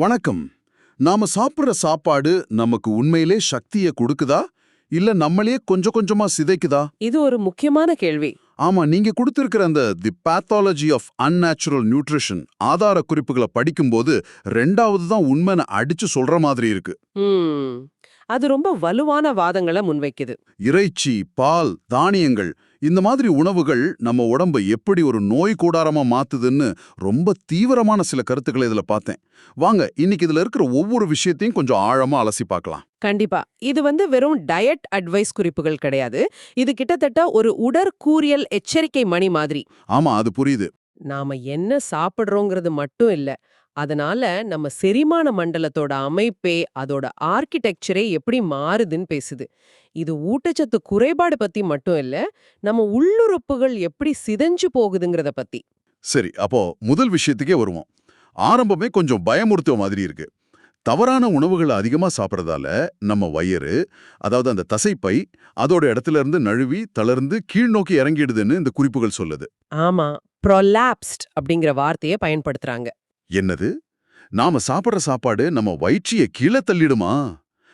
வணக்கம். நாம சாப்பிடுற சாப்பாடு நமக்கு உண்மையிலே சக்தியை கொடுக்குதா இல்ல நம்மளே கொஞ்சம் கொஞ்சமா சிதைக்குதா? இது ஒரு முக்கியமான கேள்வி. ஆமா, நீங்க கொடுத்திருக்கிற அந்த தி பாத்தாலஜி ஆஃப் அன்நேச்சுரல் நியூட்ரிஷன் ஆதார குறிப்புகளை படிக்கும்போது ரெண்டாவது தான் உண்மைன்னு அடிச்சு சொல்ற மாதிரி இருக்கு. ம் அது ரொம்ப வலுவான வாதங்களை முன்வைக்குது. இறைச்சி, பால், தானியங்கள் இந்த மாதிரி உணவுகள் நம்ம உடம்ப எப்படி ஒரு நோய் கூடாரமா மாத்துதுன்னு ரொம்ப தீவிரமான சில கருத்துக்களை இதுல பார்த்தேன். வாங்க இன்னைக்கு இதுல இருக்கிற ஒவ்வொரு விஷயத்தையும் கொஞ்சம் ஆழமா அலசி பார்க்கலாம். கண்டிப்பா. இது வெறும் டயட் அட்வைஸ் குறிப்புகள் கிடையாது. இது கிட்டத்தட்ட ஒரு உடற்கூறியல் எச்சரிக்கை மணி மாதிரி. ஆமா, அது புரியுது. நாம என்ன சாப்பிடுறோங்கிறது மட்டும் இல்ல, அதனால நம்ம செரிமான மண்டலத்தோட அமைப்பே, அதோட ஆர்க்கிடெக்சரே எப்படி மாறுதுன்னு பேசுது. இது ஊட்டச்சத்து குறைபாடு பத்தி மட்டும் இல்ல, நம்ம உள்ளுறுப்புகள் எப்படி சிதைஞ்சு போகுதுங்கிறத பத்தி. சரி, அப்போ முதல் விஷயத்துக்கே வருவோம். ஆரம்பமே கொஞ்சம் பயமுறுத்துவ மாதிரி இருக்கு. தவறான உணவுகளை அதிகமா சாப்பிட்றதால நம்ம வயிறு, அதாவது அந்த தசைப்பை, அதோட இடத்துல இருந்து நழுவி தளர்ந்து கீழ்நோக்கி இறங்கிடுதுன்னு இந்த குறிப்புகள் சொல்லுது. ஆமா, ப்ரொலாப்ஸ்ட் அப்படிங்கிற வார்த்தையை பயன்படுத்துறாங்க. என்னது? நாம சாப்பிடுற சாப்பாடு நம்ம வயிற்றிய கீழே தள்ளிடுமா?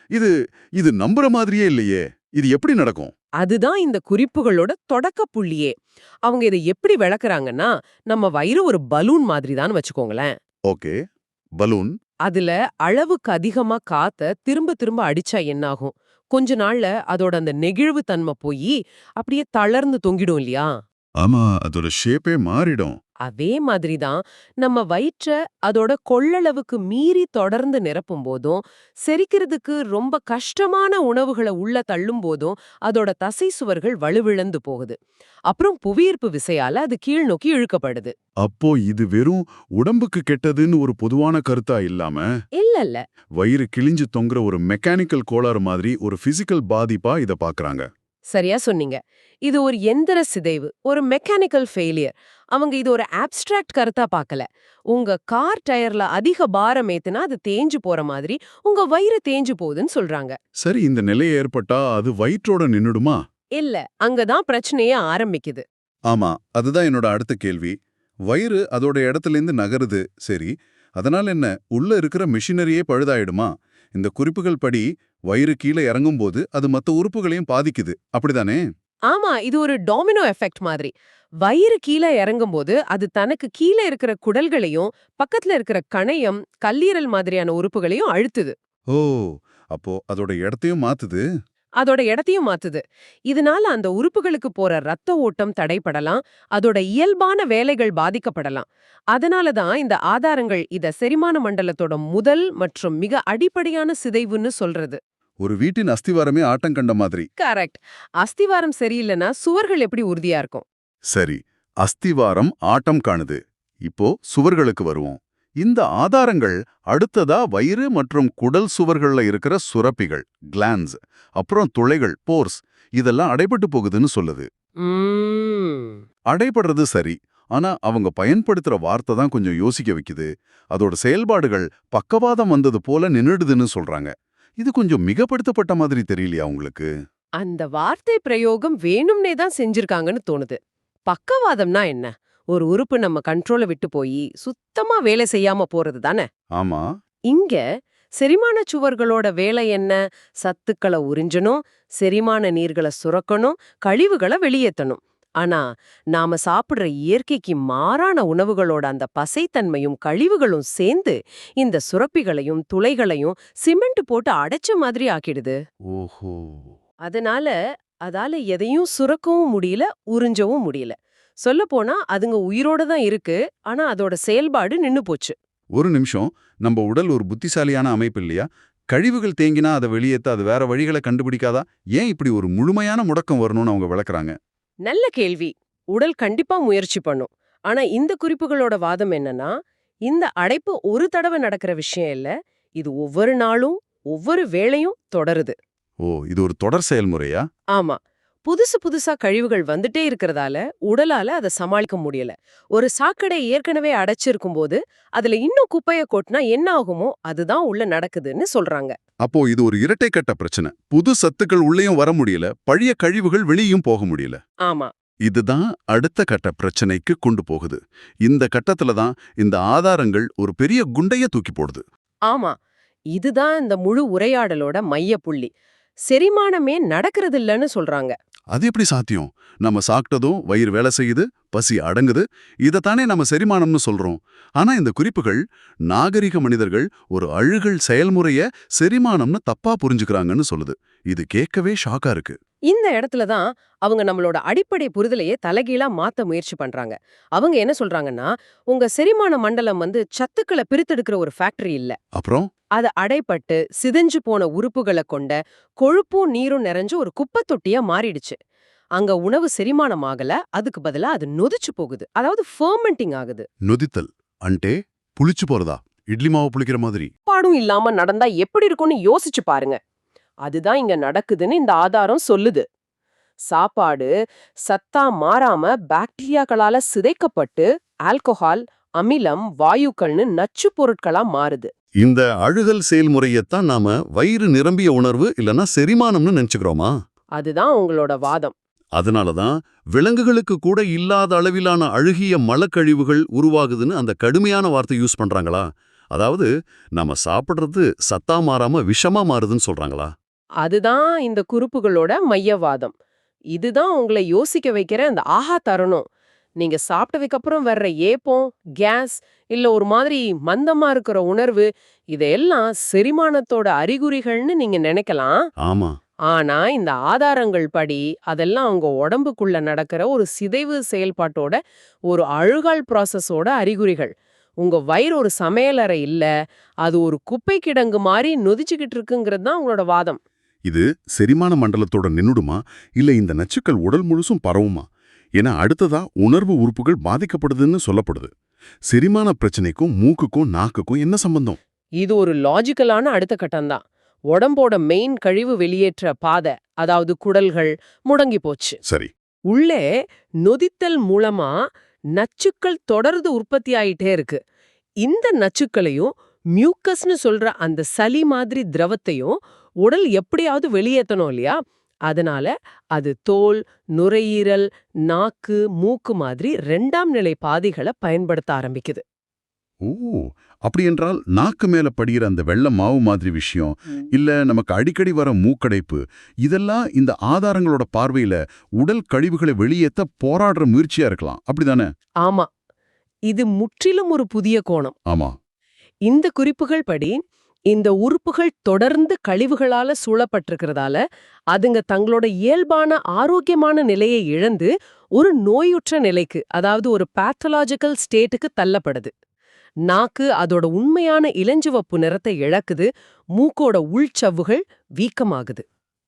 இது இது நம்புற மாதிரியே இல்லையே. இது எப்படி நடக்கும்? அதுதான் இந்த குறிப்புகளோட தொடக்க புள்ளியே. அவங்க இதை எப்படி விளக்குறாங்கன்னா, நம்ம வயிறு ஒரு பலூன் மாதிரி தான் வச்சுக்கோங்களேன். Okay, balloon. அதுல அளவுக்கு அதிகமா காத்த திரும்ப திரும்ப அடிச்சா என்னாகும்? கொஞ்ச நாள்ல அதோட அந்த நெகிழ்வு தன்மை போய் அப்படியே தளர்ந்து தொங்கிடும் இல்லையா? ஆமா, அதோட ஷேப்பே மாறிடும். அதே மாதிரி தான் நம்ம வயிற்ற அதோட கொள்ளளவுக்கு மீறி தொடர்ந்து நிரப்பும் போதும், செரிக்கிறதுக்கு ரொம்ப கஷ்டமான உணவுகளை உள்ள தள்ளும் போதும் அதோட தசை சுவர்கள் வலுவிழந்து போகுது. அப்புறம் புவியீர்ப்பு விசையால அது கீழ் நோக்கி இழுக்கப்படுது. அப்போ இது வெறும் உடம்புக்கு கெட்டதுன்னு ஒரு பொதுவான கருத்தா இல்லாம, இல்ல. வயிறு கிழிஞ்சு தொங்குற ஒரு மெக்கானிக்கல் கோளாறு மாதிரி ஒரு பிசிக்கல் பாதிப்பா இத பாக்குறாங்க. சரியா சொன்னீங்க. இது ஒரு எந்திர சிதைவு, ஒரு மெக்கானிக்கல் ஃபெயிலியர். அவங்க இது ஒரு ஆப்ஸ்ட்ராக்ட் கருத்தா பார்க்கல. உங்க கார் டயர்ல அதிக பாரம் ஏத்துனா அது தேஞ்சு போற மாதிரி உங்க வயிறு தேஞ்சு போகுதுன்னு சொல்றாங்க. சரி, இந்த நிலை ஏற்பட்டா அது வயிற்றோட நின்னுடுமா? இல்ல, அங்கதான் பிரச்சனையே ஆரம்பிக்குது. ஆமா, அதுதான் என்னோட அடுத்த கேள்வி. வயிறு அதோட இடத்துலேருந்து நகருது, சரி. அதனால என்ன, உள்ள இருக்கிற மிஷினரியே பழுதாயிடுமா? இந்த குறிப்புகள் படி வயிறு கீழே இறங்கும்போது அது மத்த உறுப்புகளையும் பாதிக்குது, அப்படிதானே? ஆமா, இது ஒரு டாமினோ எஃபெக்ட் மாதிரி. வயிறு கீழே இறங்கும்போது அது தனக்கு கீழே இருக்கிற குடல்களையும் பக்கத்துல இருக்கிற கணையம், கல்லீரல் மாதிரியான உறுப்புகளையும் அழுத்துது. ஓ, அப்போ அதோட இடத்தையும் மாத்துது. அதோட இடத்தையும் மாத்துது. இதனால அந்த உறுப்புகளுக்கு போற ரத்த ஓட்டம் தடைப்படலாம், அதோட இயல்பான வேலைகள் பாதிக்கப்படலாம். அதனால தான் இந்த ஆதாரங்கள் இத செரிமான மண்டலத்தோட முதல் மற்றும் மிக அடிப்படையான சிதைவுன்னு சொல்றது. ஒரு வீட்டின் அஸ்திவாரமே ஆட்டம் கண்ட மாதிரி. கரெக்ட். அஸ்திவாரம் சரியில்லைன்னா சுவர்கள் எப்படி உறுதியா இருக்கும்? சரி, அஸ்திவாரம் ஆட்டம் காணுது. இப்போ சுவர்களுக்கு வருவோம். இந்த ஆதாரங்கள் அடுத்ததா வயிறு மற்றும் குடல் சுவர்கள்ல இருக்கிற சுரப்பிகள், கிளான்ஸ், அப்புறம் துளைகள், போர்ஸ், இதெல்லாம் அடைபட்டு போகுதுன்னு சொல்லுது. ம்ம். அடைபடுறது சரி, ஆனா அவங்க பயன்படுத்துற வார்த்தை தான் கொஞ்சம் யோசிக்க வைக்குது. அதோட செயல்பாடுகள் பக்கவாதம் வந்தது போல நின்னுடுதுன்னு சொல்றாங்க. இது கொஞ்சம் மிகப்படுத்தப்பட்ட மாதிரி தெரியலையா உங்களுக்கு? அந்த வார்த்தை பிரயோகம் வேணும்னே தான் செஞ்சிருக்காங்கன்னு தோணுது. பக்கவாதம்னா என்ன? ஒரு உறுப்பு நம்ம கண்ட்ரோல விட்டு போய் சுத்தமா வேலை செய்யாம போறது தானே. ஆமா. இங்க செரிமான சுவர்களோட வேலை என்ன? சத்துக்களை உறிஞ்சணும், செரிமான நீர்களை சுரக்கணும், கழிவுகளை வெளியேற்றணும். ஆனா நாம சாப்பிடுற இயற்கைக்கு மாறான உணவுகளோட அந்த பசைத்தன்மையும் கழிவுகளும் சேர்ந்து இந்த சுரப்பிகளையும் துளைகளையும் சிமெண்ட் போட்டு அடைச்ச மாதிரி ஆக்கிடுது. ஓஹோ. அதனால அதால எதையும் சுரக்கவும் முடியல, உறிஞ்சவும் முடியல. சொல்லப்போனா அதுங்க உயிரோட தான் இருக்கு, ஆனா அதோட செயல்பாடு நின்னு போச்சு. ஒரு நிமிஷம், நம்ம உடல் ஒரு புத்திசாலியான அமைப்பு இல்லையா? கழிவுகள் தேங்கினா அதை வெளியேத்த அது வேற வழிகளை கண்டுபிடிக்காதா? ஏன் இப்படி ஒரு முழுமையான முடக்கம் வரணும்னு அவங்க விளக்குறாங்க? நல்ல கேள்வி. உடல் கண்டிப்பா முயற்சி பண்ணும். ஆனா இந்த குறிப்புகளோட வாதம் என்னன்னா, இந்த அடைப்பு ஒரு தடவை நடக்கிற விஷயம் இல்ல. இது ஒவ்வொரு நாளும், ஒவ்வொரு வேளையும் தொடருது. ஓ, இது ஒரு தொடர் செயல்முறையா? ஆமா. புதுசு புதுசா கழிவுகள் வந்துட்டே இருக்கறதால உடலால அத சமாளிக்க முடியல. ஒரு சாக்கடை ஏற்கனவே அடைச்சிருக்கும் போது அதுல இன்னும் குப்பைய கொட்டினா என்ன ஆகுமோ அதுதான் உள்ள நடக்குதுன்னு சொல்றாங்க. அப்போ இது ஒரு இரட்டை கட்ட பிரச்சனை. புது சத்துக்கள் உள்ளேயும் வர முடியல, பழைய கழிவுகள் வெளியும் போக முடியல. ஆமா. இதுதான் அடுத்த கட்ட பிரச்சனைக்கு கொண்டு போகுது. இந்த கட்டத்துல தான் இந்த ஆதாரங்கள் ஒரு பெரிய குண்டைய தூக்கி போடுது. ஆமா, இதுதான் இந்த முழு உரையாடலோட மையப்புள்ளி. செரிமானமே நடக்கிறதில்லன்னு சொல்றாங்க. அது எப்படி சாத்தியம்? நம்ம சாப்பிட்டதும் வயிறு வேலை செய்யுது, பசி அடங்குது, இதத்தானே நம்ம செரிமானம்னு சொல்றோம். ஆனா இந்த குறிப்புகள் நாகரிக மனிதர்கள் ஒரு அழுகல் செயல்முறைய செரிமானம்னு தப்பா புரிஞ்சுக்கிறாங்கன்னு சொல்லுது. இது கேட்கவே ஷாக்கா இருக்கு. இந்த இடத்துல தான் அவங்க நம்மளோட அடிப்படை புரிதலையே தலைகீழா மாத்த முயற்சி பண்றாங்க. அவங்க என்ன சொல்றாங்கன்னா, உங்க செரிமான மண்டலம் சத்துக்களை பிரித்தெடுக்கிற ஒரு ஃபேக்டரி இல்ல. அப்புறம் அது அடைப்பட்டு சிதைஞ்சு போன உறுப்புகளை கொண்ட கொழுப்பும் நீரும் நிறைஞ்ச ஒரு குப்பை தொட்டியா மாறிடுச்சு. அங்க உணவு செரிமானம் ஆகல, அதுக்கு பதிலா அது நொதிச்சு போகுது. அதாவது ஃபெர்மெண்டிங் ஆகுது. நொதித்தல் அண்டே புளிச்சு போறதா? இட்லி மாவு புளிக்கிற மாதிரி. சாப்பாடும் இல்லாம நடந்தா எப்படி இருக்கும்னு யோசிச்சு பாருங்க. அதுதான் இங்க நடக்குதுன்னு இந்த ஆதாரம் சொல்லுது. சாப்பாடு சத்தா மாறாம பாக்டீரியாக்களால சிதைக்கப்பட்டு ஆல்கஹால், அமிலம், வாயுக்கள்னு நச்சு பொருட்களா மாறுது. இந்த அழுகல் செயல்முறையத்தான் நாம வயிறு நிரம்பிய உணர்வு இல்லனா செரிமானம்னு நினைச்சுக்கிறோமா? அதுதான் உங்களோட வாதம். அதனாலதான் விலங்குகளுக்கு கூட இல்லாத அளவிலான அழுகிய மலக்கழிவுகள் உருவாகுதுன்னு அந்த கடுமையான வார்த்தை யூஸ் பண்றாங்களா? அதாவது நம்ம சாப்பிடுறது சத்தா மாறாம விஷமா மாறுதுன்னு சொல்றாங்களா? அதுதான் இந்த குறிப்புகளோட மையவாதம். இதுதான் உங்களை யோசிக்க வைக்கிற அந்த ஆஹா தருணம். நீங்க சாப்பிட்டதுக்கு அப்புறம் வர்ற ஏப்பம், கேஸ், இல்ல ஒரு மாதிரி மந்தமா இருக்கிற உணர்வு, இதெல்லாம் செரிமானத்தோட அறிகுறிகள்னு நீங்க நினைக்கலாம். ஆமா. ஆனா இந்த ஆதாரங்கள் படி அதெல்லாம் உங்க உடம்புக்குள்ள நடக்கிற ஒரு சிதைவு செயல்பாட்டோட ஒரு அழுகால் ப்ராசஸோட அறிகுறிகள். உங்க வயிறு ஒரு சமையலறை இல்ல, அது ஒரு குப்பை கிடங்கு மாதிரி நொதிச்சுக்கிட்டு இருக்குங்கிறது தான் உங்களோட வாதம். இது செரிமான மண்டலத்தோட நின்னுடுமா இல்ல இந்த நச்சுக்கள் உடல் முழுசும் பரவுமா? ஏன்னா அடுத்ததா உணர்வு உறுப்புகள் பாதிக்கப்படுதுன்னு சொல்லப்படுது. செரிமான பிரச்சனைக்கும் மூக்குக்கும் நாக்குக்கும் என்ன சம்பந்தம்? இது ஒரு லாஜிக்கலான அடுத்த கட்டம்தான். உடம்போட மெயின் கழிவு வெளியேற்ற பாதை, அதாவது குடல்கள் முடங்கி போச்சு. சரி. உள்ளே நொதித்தல் மூலமா நச்சுக்கள் தொடர்ந்து உற்பத்தி ஆயிட்டே இருக்கு. இந்த நச்சுக்களையும் மியூக்கஸ்னு சொல்ற அந்த சளி மாதிரி திரவத்தையும் உடல் எப்படியாவது வெளியேத்தணும் இல்லையா? அதனால அது தோல், நுரையீரல், நாக்கு, மூக்கு மாதிரி 2ஆம் நிலை பாதைகளை பயன்படுத்த ஆரம்பிக்குது. ஓ, அப்படி என்றால் நாக்கு மேல படிகிற அந்த வெள்ளை மாவு மாதிரி விஷயம், இல்ல நமக்கு அடிக்கடி வர மூக்கடைப்பு, இதெல்லாம் இந்த ஆதாரங்களோட பார்வையில உடல் கழிவுகளை வெளியேத்த போராடுற முயற்சியா இருக்கலாம். அப்படிதானே? ஆமா, இது முற்றிலும் ஒரு புதிய கோணம். ஆமா. இந்த குறிப்புகள் படி இந்த உறுப்புகள் தொடர்ந்து கழிவுகளால சூழப்பட்டிருக்கிறதால அதுங்க தங்களோட இயல்பான ஆரோக்கியமான நிலையை இழந்து ஒரு நோயுற்ற நிலைக்கு, அதாவது ஒரு பேத்தலாஜிக்கல் ஸ்டேட்டுக்கு தள்ளப்படுது. நாக்கு அதோட உண்மையான இளஞ்சிவப்பு நிறத்தை இழக்குது, மூக்கோட உள்சவ்வுகள் வீக்கமாகுது.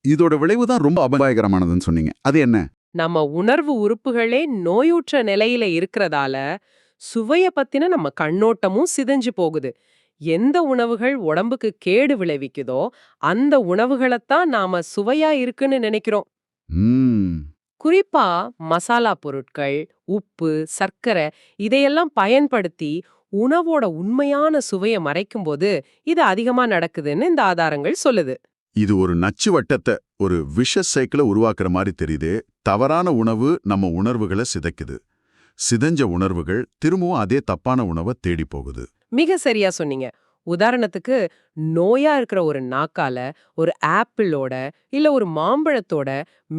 இதோட விளைவுதான் ரொம்ப அபாயகரமானதுன்னு சொன்னீங்க. அது என்ன? நம்ம உணர்வு உறுப்புகளே நோயுற்ற நிலையில இருக்கிறதால சுவைய பத்தின நம்ம கண்ணோட்டமும் சிதைஞ்சு போகுது. எந்த உணவுகள் உடம்புக்கு கேடு விளைவிக்குதோ அந்த உணவுகளைத்தான் நாம சுவையா இருக்குன்னு நினைக்கிறோம். ம். குறிப்பா மசாலா பொருட்கள், உப்பு, சர்க்கரை இதையெல்லாம் பயன்படுத்தி உணவோட உண்மையான சுவையை மறைக்கும்போது இது அதிகமா நடக்குதுன்னு இந்த ஆதாரங்கள் சொல்லுது. இது ஒரு நச்சு வட்டத்தை, ஒரு விஷஸ் சைக்கிளை உருவாக்குற மாதிரி தெரியுது. தவறான உணவு நம்ம உணர்வுகளை சிதைக்குது. சிதைஞ்ச உணர்வுகள் திரும்பவும் அதே தப்பான உணவை தேடி போகுது. மிக சரியா சொன்னீங்க. உதாரணத்துக்கு நோயா இருக்கிற ஒரு நாக்கால ஒரு ஆப்பிளோட இல்ல ஒரு மாம்பழத்தோட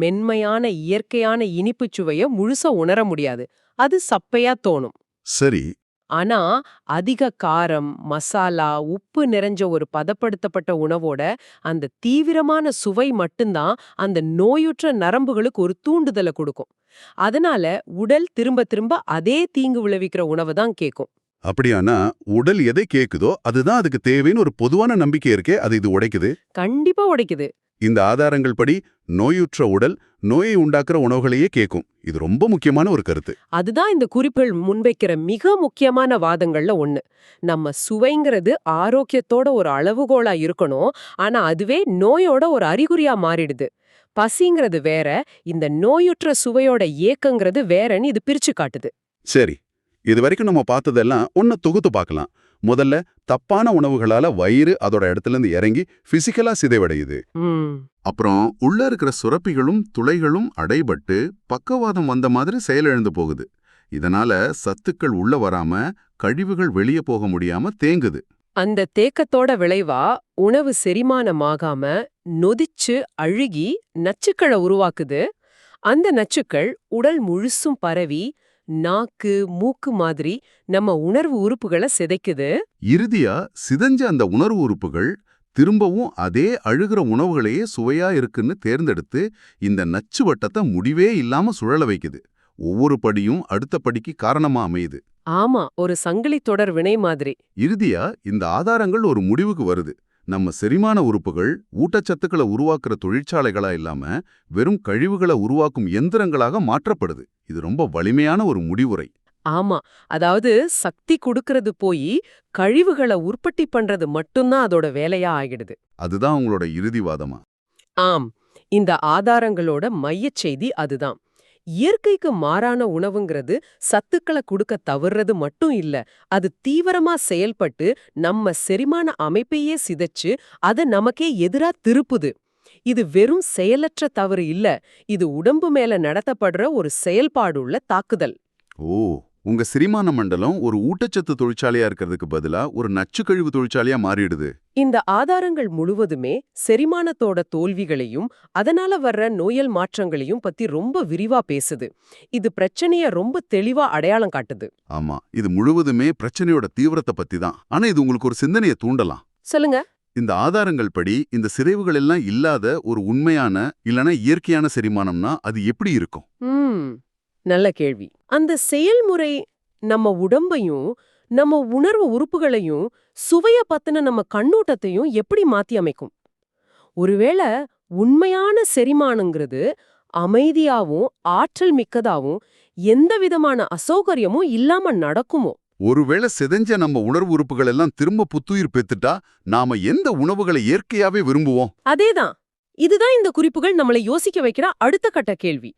மென்மையான இயற்கையான இனிப்புச் சுவைய முழுசா உணர முடியாது. அது சப்பையா தோணும். சரி. ஆனா அதிக காரம், மசாலா, உப்பு நிறைஞ்ச ஒரு பதப்படுத்தப்பட்ட உணவோட அந்த தீவிரமான சுவை மட்டும்தான் அந்த நோயுற்ற நரம்புகளுக்கு ஒரு தூண்டுதலை கொடுக்கும். அதனால உடல் திரும்ப திரும்ப அதே தீங்கு விளைவிக்கிற உணவை தான் கேட்கும். அப்படியானா உடல் எதை கேக்குதோ அதுதான் அதுக்கு தேவைன்னு ஒரு பொதுவான நம்பிக்கை இருக்கே, அது இது உடைக்குது. கண்டிப்பா உடைக்குது. இந்த ஆதாரங்கள் படி நோயுற்ற உடல் நோயை உண்டாக்குற உணவுகளையே கேட்கும். இது ரொம்ப முக்கியமான ஒரு கருத்து. அதுதான் இந்த குறிப்புகள் முன்வைக்கிற மிக முக்கியமான வாதங்கள்ல ஒண்ணு. நம்ம சுவைங்கிறது ஆரோக்கியத்தோட ஒரு அளவுகோலா இருக்கணும், ஆனா அதுவே நோயோட ஒரு அறிகுறியா மாறிடுது. பசிங்கிறது வேற, இந்த நோயுற்ற சுவையோட ஏக்கங்கிறது வேறன்னு இது பிரிச்சு காட்டுது. சரி, இது வரைக்கும் நம்ம பார்த்ததெல்லாம் ஒன்னு தொகுத்து பார்க்கலாம். முதல்ல தப்பான உணவுகளால வயிறு அதோட இடத்துல இருந்து இறங்கி பிசிக்கலா சிதைவடையுது. அப்புறம் உள்ள இருக்கிற சுரப்பிகளும் துளைகளும் அடைபட்டு பக்கவாதம் வந்த மாதிரி செயலிழந்து போகுது. இதனால சத்துக்கள் உள்ள வராம கழிவுகள் வெளியே போக முடியாம தேங்குது. அந்த தேக்கத்தோட விளைவா உணவு செரிமானமாகாம நொதிச்சு அழுகி நச்சுக்களை உருவாக்குது. அந்த நச்சுக்கள் உடல் முழுசும் பரவி நாக்கு, மூக்கு மாதிரி நம்ம உணர்வு உறுப்புகளை சிதைக்குது. இறுதியா சிதைஞ்ச அந்த உணர்வு உறுப்புகள் திரும்பவும் அதே அழுகிற உணவுகளையே சுவையா இருக்குன்னு தேர்ந்தெடுத்து இந்த நச்சு வட்டத்தை முடிவே இல்லாம சுழல வைக்குது. ஒவ்வொரு படியும் அடுத்த படிக்கு காரணமா அமையுது. ஆமா, ஒரு சங்கிலி தொடர் வினை மாதிரி. இறுதியா இந்த ஆதாரங்கள் ஒரு முடிவுக்கு வருது. நம்ம செரிமான உறுப்புகள் ஊட்டச்சத்துக்களை உருவாக்குற தொழிற்சாலைகளா இல்லாம வெறும் கழிவுகளை உருவாக்கும் எந்திரங்களாக மாற்றப்படுது. இது ரொம்ப வலிமையான ஒரு முடிவுரை. ஆமா, அதாவது சக்தி குடுக்கறது போய் கழிவுகளை உற்பத்தி பண்றது மட்டும்தான் அதோட வேலையா ஆகிடுது. அதுதான் உங்களோட இறுதிவாதமா? ஆம், இந்த ஆதாரங்களோட மையச் செய்தி அதுதான். இயற்கைக்கு மாறான உணவுங்கிறது சத்துக்களை கொடுக்க தவறுறது மட்டும் இல்ல, அது தீவிரமா செயல்பட்டு நம்ம செரிமான அமைப்பையே சிதைச்சு அத நமக்கே எதிரா திருப்புது. இது வெறும் செயலற்ற தவறு இல்ல, இது உடம்பு மேல நடத்தப்படுற ஒரு செயல்பாடுள்ள தாக்குதல். ஓ, உங்க செரிமான மண்டலம் ஒரு ஊட்டச்சத்து தொழிற்சாலையா இருக்கிறதுக்கு பதிலா ஒரு நச்சுக்கழிவு தொழிற்சாலையா மாறிடுது. இந்த ஆதாரங்கள் முழுவதுமே செரிமானத்தோட தோல்விகளையும் அதனால வர்ற நோயல் மாற்றங்களையும் பத்தி ரொம்ப விரிவா பேசுது. இது பிரச்சனைய ரொம்ப தெளிவா அடையாளம் காட்டுது. ஆமா, இது முழுவதுமே பிரச்சனையோட தீவிரத்தை பத்தி தான். ஆனா இது உங்களுக்கு ஒரு சிந்தனையை தூண்டலாம். சொல்லுங்க. இந்த ஆதாரங்கள் படி இந்த சிதைவுகள் எல்லாம் இல்லாத ஒரு உண்மையான இல்லனா இயற்கையான செரிமானம்னா அது எப்படி இருக்கும்? நல்ல கேள்வி. அந்த செயல்முறை நம்ம உடம்பையும் நம்ம உணர்வு உறுப்புகளையும் சுவைய பத்தின நம்ம கண்ணோட்டத்தையும் எப்படி மாத்தி அமைக்கும்? ஒருவேளை உண்மையான செரிமானங்கிறது அமைதியாவும் ஆற்றல் மிக்கதாவும் எந்த விதமான அசௌகரியமும் இல்லாம நடக்குமோ? ஒருவேளை சிதைஞ்ச நம்ம உணர்வு உறுப்புகள் எல்லாம் திரும்ப புத்துயிர் பெத்துட்டா நாம எந்த உணவுகளை இயற்கையாவே விரும்புவோம்? அதேதான். இதுதான் இந்த குறிப்புகள் நம்மளை யோசிக்க வைக்கிற அடுத்த கட்ட கேள்வி.